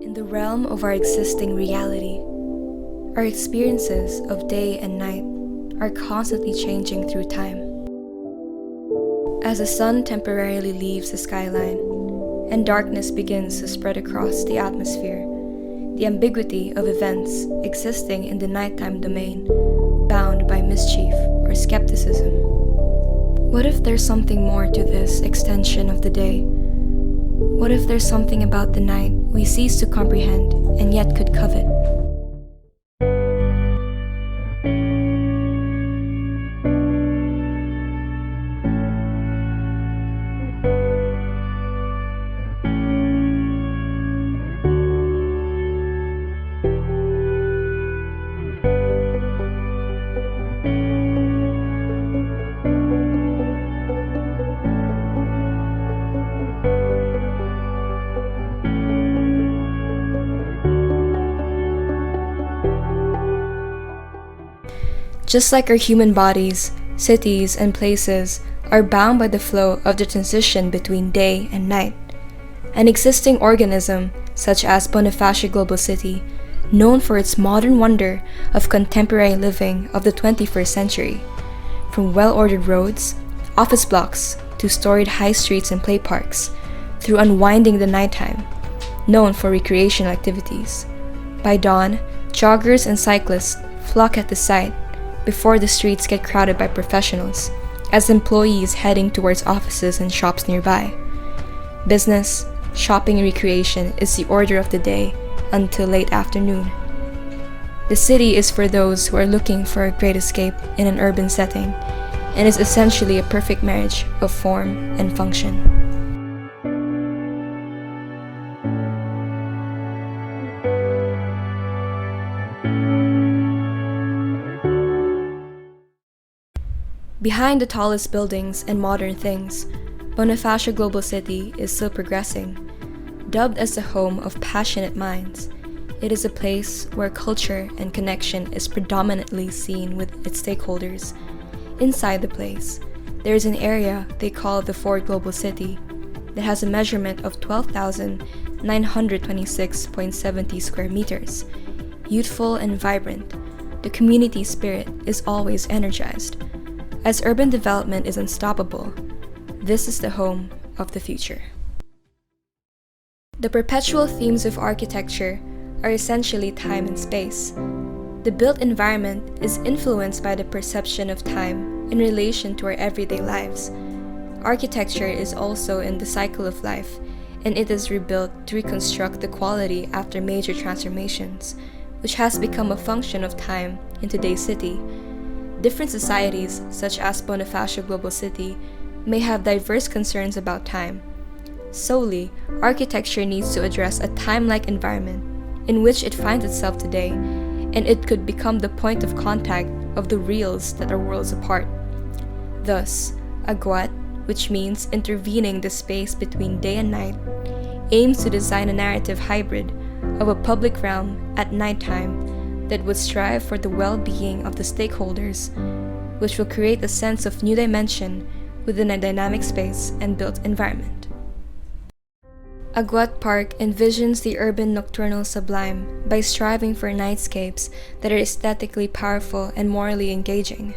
In the realm of our existing reality, our experiences of day and night are constantly changing through time. As the sun temporarily leaves the skyline and darkness begins to spread across the atmosphere, the ambiguity of events existing in the nighttime domain, bound by mischief or skepticism. What if there's something more to this extension of the day? What if there's something about the night we cease to comprehend and yet could covet? Just like our human bodies, cities, and places are bound by the flow of the transition between day and night. An existing organism, such as Bonifacio Global City, known for its modern wonder of contemporary living of the 21st century, from well-ordered roads, office blocks, to storied high streets and play parks, through unwinding the nighttime, known for recreational activities. By dawn, joggers and cyclists flock at the site before the streets get crowded by professionals, as employees heading towards offices and shops nearby. Business, shopping, and recreation is the order of the day until late afternoon. The city is for those who are looking for a great escape in an urban setting, and is essentially a perfect marriage of form and function. Behind the tallest buildings and modern things, Bonifacio Global City is still progressing. Dubbed as the home of passionate minds, it is a place where culture and connection is predominantly seen with its stakeholders. Inside the place, there is an area they call the Fort Global City that has a measurement of 12,926.70 square meters. Youthful and vibrant, the community spirit is always energized. As urban development is unstoppable, this is the home of the future. The perpetual themes of architecture are essentially time and space. The built environment is influenced by the perception of time in relation to our everyday lives. Architecture is also in the cycle of life, and it is rebuilt to reconstruct the quality after major transformations, which has become a function of time in today's city. Different societies, such as Bonifacio Global City, may have diverse concerns about time. Solely, architecture needs to address a time-like environment in which it finds itself today, and it could become the point of contact of the reals that are worlds apart. Thus, Agwat, which means intervening the space between day and night, aims to design a narrative hybrid of a public realm at nighttime that would strive for the well-being of the stakeholders, which will create a sense of new dimension within a dynamic space and built environment. Agwat Park envisions the urban nocturnal sublime by striving for nightscapes that are aesthetically powerful and morally engaging.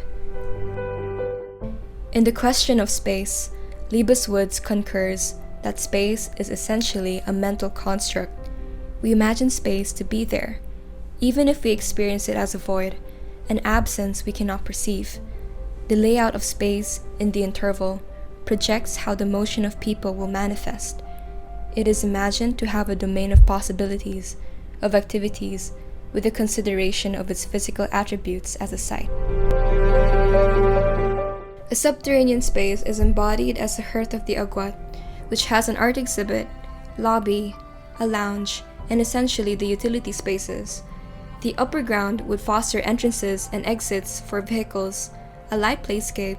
In the question of space, Libas Woods concurs that space is essentially a mental construct. We imagine space to be there, even if we experience it as a void, an absence we cannot perceive. The layout of space in the interval projects how the motion of people will manifest. It is imagined to have a domain of possibilities, of activities, with the consideration of its physical attributes as a site. A subterranean space is embodied as the hearth of the Agwat, which has an art exhibit, lobby, a lounge, and essentially the utility spaces. The upper ground would foster entrances and exits for vehicles, a light playscape,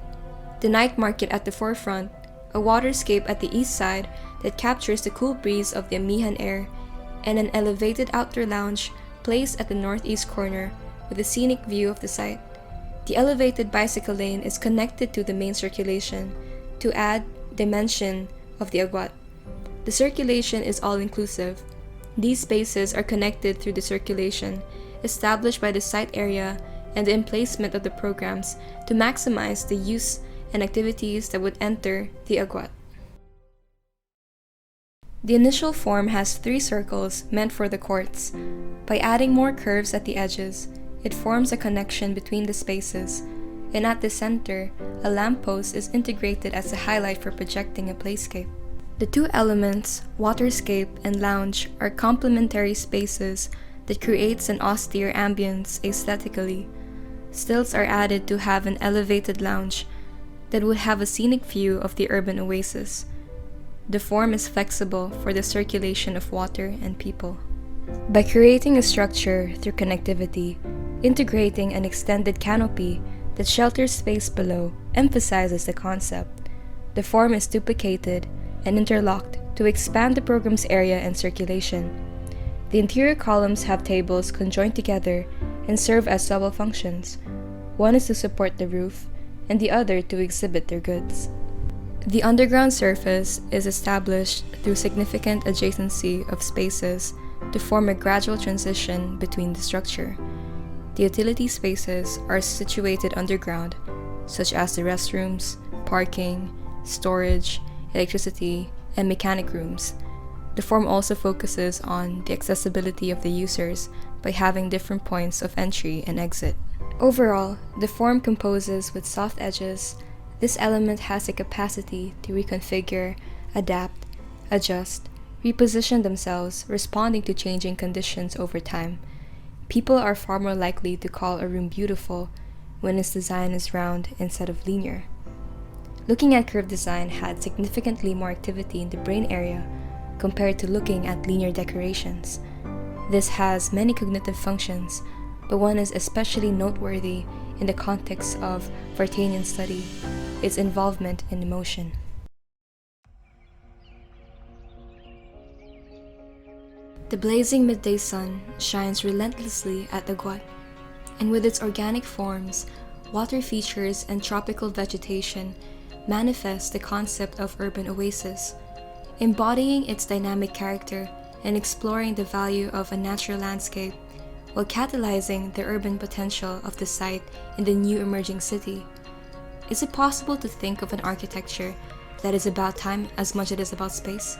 the night market at the forefront, a waterscape at the east side that captures the cool breeze of the Amihan air, and an elevated outdoor lounge placed at the northeast corner with a scenic view of the site. The elevated bicycle lane is connected to the main circulation to add dimension of the Agwat. The circulation is all-inclusive. These spaces are connected through the circulation established by the site area and the emplacement of the programs to maximize the use and activities that would enter the Agwat. The initial form has 3 circles meant for the courts. By adding more curves at the edges, it forms a connection between the spaces, and at the center, a lamppost is integrated as a highlight for projecting a playscape. The 2 elements, Waterscape and Lounge, are complementary spaces that creates an austere ambience aesthetically. Stilts are added to have an elevated lounge that would have a scenic view of the urban oasis. The form is flexible for the circulation of water and people. By creating a structure through connectivity, integrating an extended canopy that shelters space below emphasizes the concept. The form is duplicated and interlocked to expand the program's area and circulation. The interior columns have tables conjoined together and serve as double functions. One is to support the roof, and the other to exhibit their goods. The underground surface is established through significant adjacency of spaces to form a gradual transition between the structure. The utility spaces are situated underground, such as the restrooms, parking, storage, electricity, and mechanic rooms. The form also focuses on the accessibility of the users by having different points of entry and exit. Overall, the form composes with soft edges. This element has the capacity to reconfigure, adapt, adjust, reposition themselves, responding to changing conditions over time. People are far more likely to call a room beautiful when its design is round instead of linear. Looking at curved design had significantly more activity in the brain area compared to looking at linear decorations. This has many cognitive functions, but one is especially noteworthy in the context of Vartanian study, its involvement in emotion. The blazing midday sun shines relentlessly at Agwat, and with its organic forms, water features, and tropical vegetation manifest the concept of urban oasis, embodying its dynamic character and exploring the value of a natural landscape while catalyzing the urban potential of the site in the new emerging city. Is it possible to think of an architecture that is about time as much as it is about space?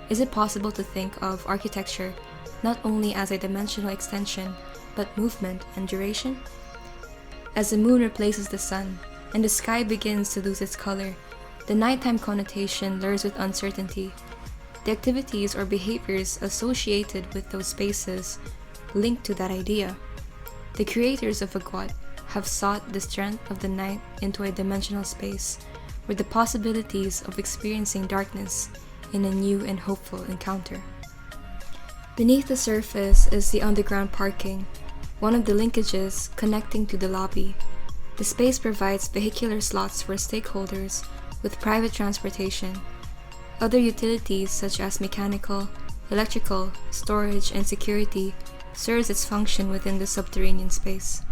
Is it possible to think of architecture not only as a dimensional extension, but movement and duration? As the moon replaces the sun, and the sky begins to lose its color, the nighttime connotation lures with uncertainty. The activities or behaviors associated with those spaces link to that idea. The creators of Agwat have sought the strength of the night into a dimensional space, where the possibilities of experiencing darkness in a new and hopeful encounter. Beneath the surface is the underground parking, one of the linkages connecting to the lobby. The space provides vehicular slots for stakeholders with private transportation. Other utilities such as mechanical, electrical, storage, and security serves its function within the subterranean space.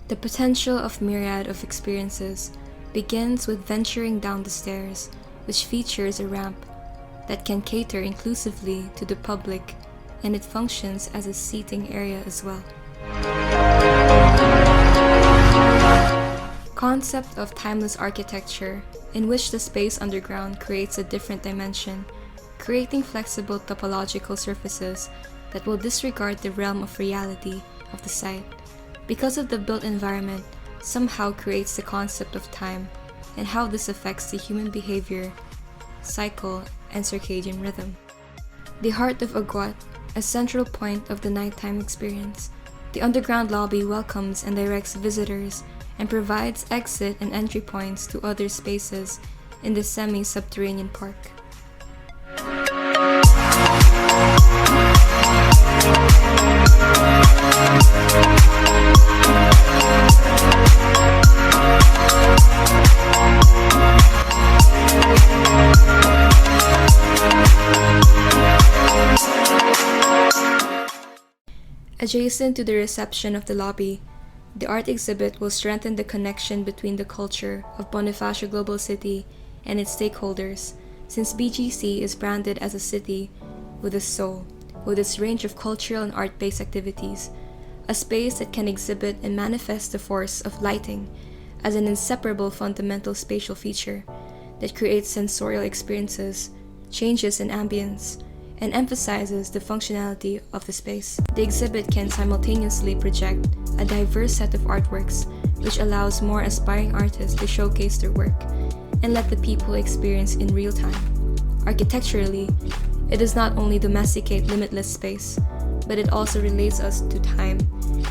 The potential of myriad of experiences begins with venturing down the stairs, which features a ramp that can cater inclusively to the public, and it functions as a seating area as well. Concept of timeless architecture, in which the space underground creates a different dimension, creating flexible topological surfaces that will disregard the realm of reality of the site, because of the built environment somehow creates the concept of time and how this affects the human behavior, cycle, and circadian rhythm. The heart of Agwat, a central point of the nighttime experience, the underground lobby welcomes and directs visitors and provides exit and entry points to other spaces in the semi-subterranean park. Adjacent to the reception of the lobby, the art exhibit will strengthen the connection between the culture of Bonifacio Global City and its stakeholders, since BGC is branded as a city with a soul, with its range of cultural and art-based activities, a space that can exhibit and manifest the force of lighting as an inseparable fundamental spatial feature that creates sensorial experiences, changes in ambience, and emphasizes the functionality of the space. The exhibit can simultaneously project a diverse set of artworks, which allows more aspiring artists to showcase their work and let the people experience in real time. Architecturally, it does not only domesticate limitless space, but it also relates us to time,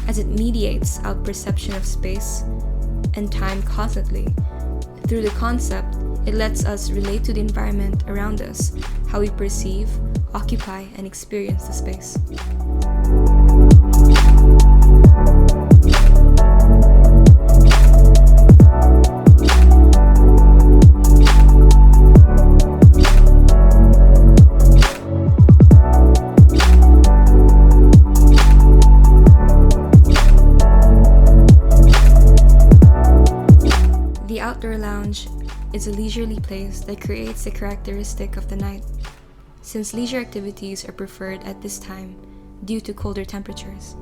as it mediates our perception of space and time constantly. Through the concept, it lets us relate to the environment around us, how we perceive, occupy, and experience the space. The outdoor lounge is a leisurely place that creates the characteristic of the night, since leisure activities are preferred at this time due to colder temperatures.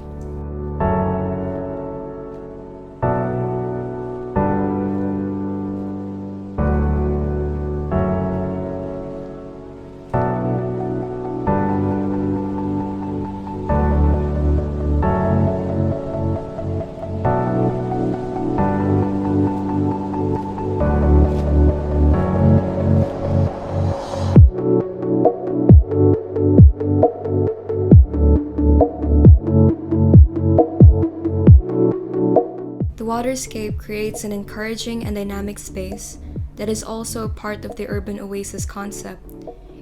Waterscape creates an encouraging and dynamic space that is also a part of the urban oasis concept.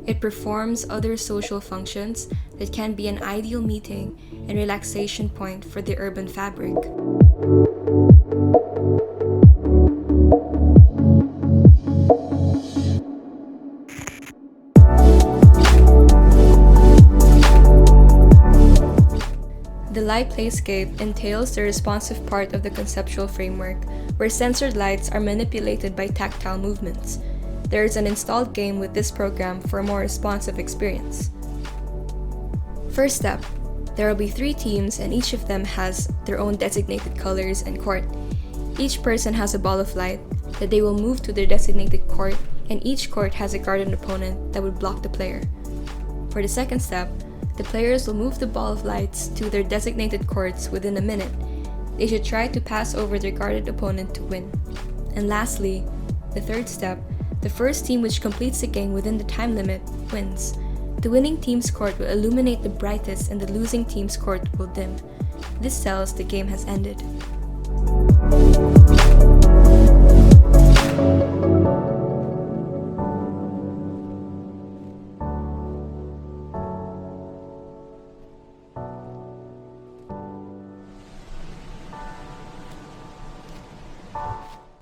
It performs other social functions that can be an ideal meeting and relaxation point for the urban fabric. The light playscape entails the responsive part of the conceptual framework, where sensored lights are manipulated by tactile movements. There is an installed game with this program for a more responsive experience. First step, there will be 3 teams and each of them has their own designated colors and court. Each person has a ball of light that they will move to their designated court, and each court has a guarded opponent that would block the player. For the second step, the players will move the ball of lights to their designated courts within a minute. They should try to pass over their guarded opponent to win. And lastly, the third step, the first team which completes the game within the time limit wins. The winning team's court will illuminate the brightest and the losing team's court will dim. This tells the game has ended.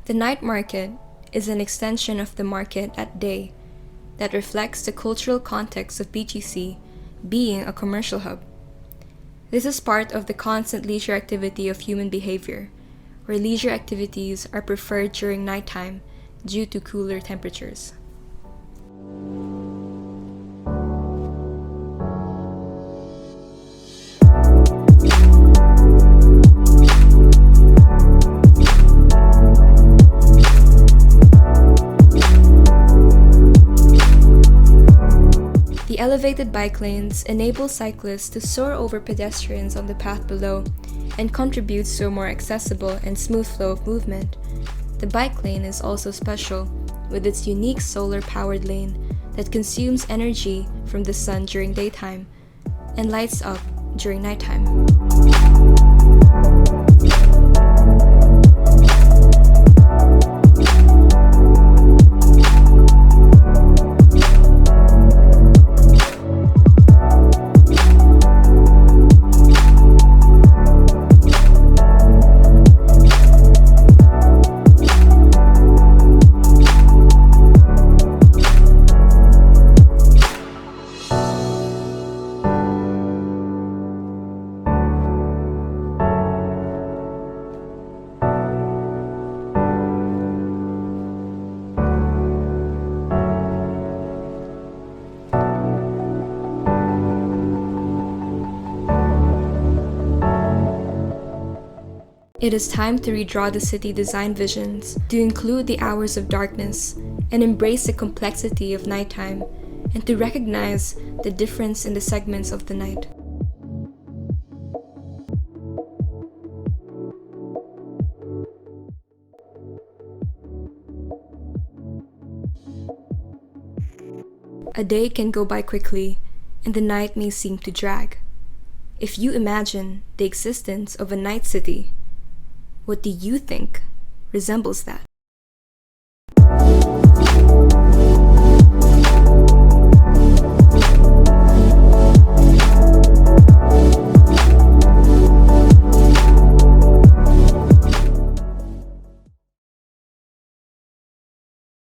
The night market is an extension of the market at day that reflects the cultural context of BGC being a commercial hub. This is part of the constant leisure activity of human behavior, where leisure activities are preferred during nighttime due to cooler temperatures. The elevated bike lanes enable cyclists to soar over pedestrians on the path below and contributes to a more accessible and smooth flow of movement. The bike lane is also special with its unique solar-powered lane that consumes energy from the sun during daytime and lights up during nighttime. It is time to redraw the city design visions to include the hours of darkness and embrace the complexity of nighttime, and to recognize the difference in the segments of the night. A day can go by quickly, and the night may seem to drag. If you imagine the existence of a night city, what do you think resembles that?